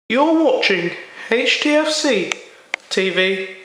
You're watching HTFC TV.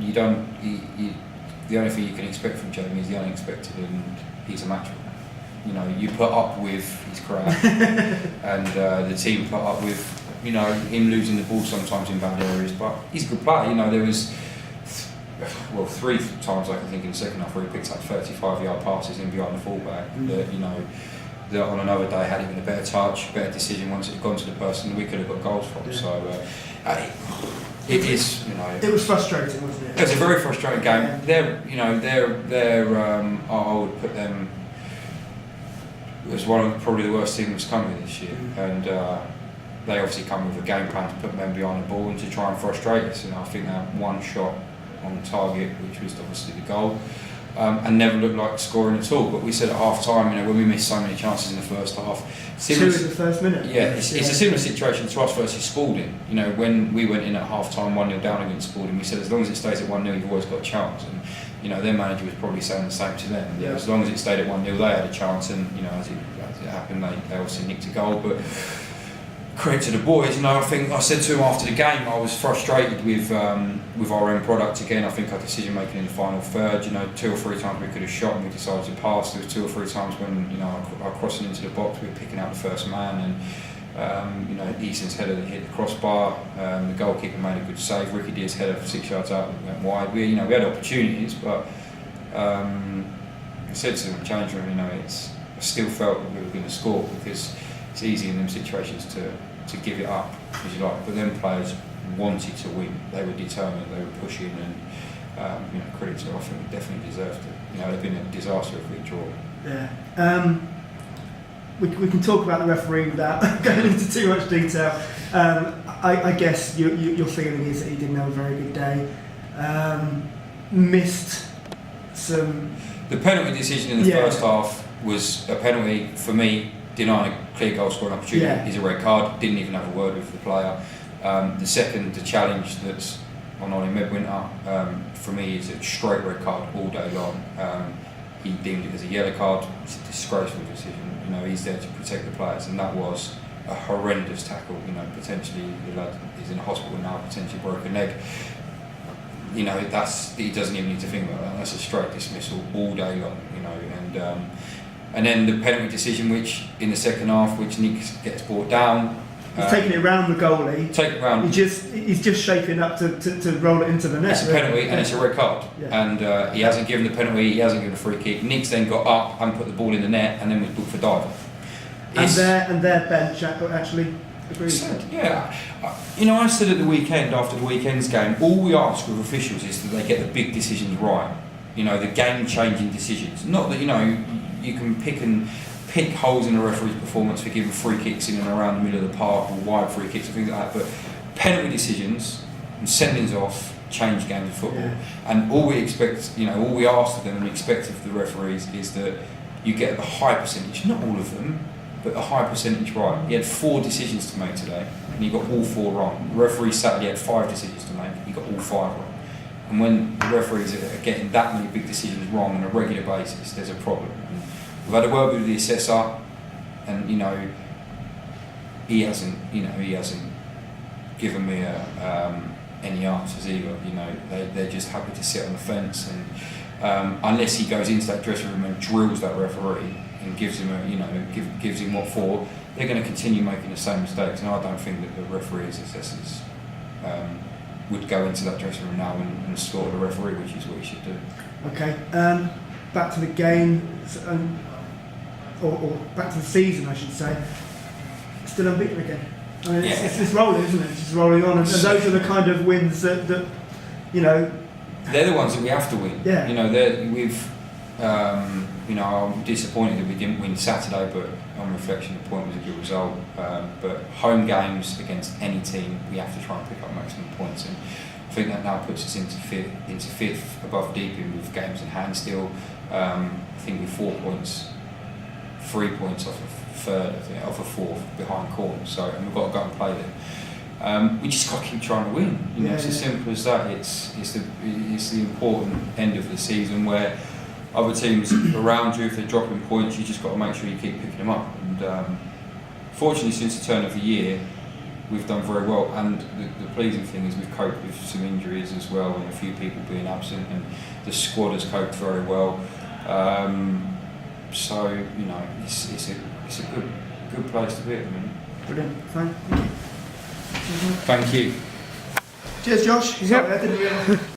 you don't. The only thing you can expect from Jamie is the unexpected, and he's a match winner. You know, you put up with his crowd, and the team put up with, you know, him losing the ball sometimes in bad areas. But he's a good player. You know, there was 3 times I can think in the second half where he picked up 35-yard passes in behind the fullback. That, you know, that on another day had even a better touch, better decision once it had gone to the person that we could have got goals from. Yeah. So it is, you know. It was frustrating, wasn't it? It was a very frustrating game. I would put them as one of probably the worst teams coming this year, and they obviously come with a game plan to put men behind the ball and to try and frustrate us. And I think they had one shot on target, which was obviously the goal, and never looked like scoring at all. But we said at half time, you know, when we missed so many chances in the first half, 2 in the first minute. Yeah, it's a similar situation to us versus Spalding. You know, when we went in at half time 1-0 down against Spalding, we said as long as it stays at 1-0, you've always got a chance. And you know, their manager was probably saying the same to them. Yeah. As long as it stayed at 1-0, they had a chance, and you know, as it happened, they obviously nicked a goal. But credit to the boys. You know, I think I said to them after the game, I was frustrated with our end product again. I think our decision making in the final third. You know, 2 or 3 times we could have shot and we decided to pass. There was 2 or 3 times when, you know, I crossing into the box, we were picking out the first man, and you know, Easton's header that hit the crossbar. The goalkeeper made a good save. Ricky Deer's header 6 yards out went wide. We had opportunities, but I said to them, change room, you know, I still felt that we were going to score, because it's easy in them situations to give it up, as you like. But then players wanted to win. They were determined. They were pushing, and you know, credit to them. I think we definitely deserved it. You know, they've been a disaster if we draw. Yeah. We can talk about the referee without going into too much detail. I guess your feeling is that he didn't have a very good day. Missed some. The penalty decision in the first half was a penalty for me. Denying a clear goal scoring opportunity is a red card. Didn't even have a word with the player. The second, the challenge that's on Ollie Medwinter, for me is a straight red card all day long. He deemed it as a yellow card. It's a disgraceful decision. You know, he's there to protect the players, and that was a horrendous tackle. You know, potentially the lad is in hospital now, potentially broke a leg. You know, he doesn't even need to think about that. That's a straight dismissal all day long. You know, and then the penalty decision, which in the second half, which Nick gets brought down. He's taking it round the goalie. Take it round. He's just shaping up to roll it into the net. It's a penalty and it's a red card. Yeah. And he hasn't given the penalty. He hasn't given a free kick. Nick's then got up and put the ball in the net, and then was booked for diving. And their bench actually agreed. Yeah. You know, I said at the weekend, after the weekend's game, all we ask of officials is that they get the big decisions right. You know, the game-changing decisions. Not that, you know, you can pick holes in a referee's performance for giving free kicks in and around the middle of the park, or wide free kicks and things like that, but penalty decisions and sendings off change games of football. Yeah. And all we expect, you know, all we ask of them and expect of the referees is that you get a high percentage, not all of them, but a high percentage right. He had 4 decisions to make today, and he got all 4 wrong. The referee Saturday had 5 decisions to make, he got all 5 wrong. And when the referees are getting that many big decisions wrong on a regular basis, there's a problem. And we've had a word with the assessor, and you know, he hasn't given me any answers either. You know, they're just happy to sit on the fence, and unless he goes into that dressing room and drills that referee and gives him gives him what for, they're going to continue making the same mistakes. And I don't think that the referees, assessors, would go into that dressing room now and score the referee, which is what he should do. Okay, back to the game, or back to the season, I should say. Still unbeaten again. I mean, it's rolling, isn't it? It's just rolling on, and those are the kind of wins that you know. They're the ones that we have to win. Yeah. You know, I'm disappointed that we didn't win Saturday, but on reflection, the point was a good result. But home games against any team, we have to try and pick up maximum points, and I think that now puts us into fifth above Deeping with games in hand still. I think with 4 points, 3 points off of third, I think, off of fourth behind Cornwall. So, and we've got to go and play them. We just got to keep trying to win. You know, it's as simple as that. It's the important end of the season where other teams around you, if they're dropping points, you just got to make sure you keep picking them up. And fortunately, since the turn of the year, we've done very well, and the pleasing thing is we've coped with some injuries as well, and a few people being absent, and the squad has coped very well. So you know, it's a good place to be at the minute. Brilliant. Thank you. Thank you. Cheers, Josh. Yep. Sorry, I didn't realise.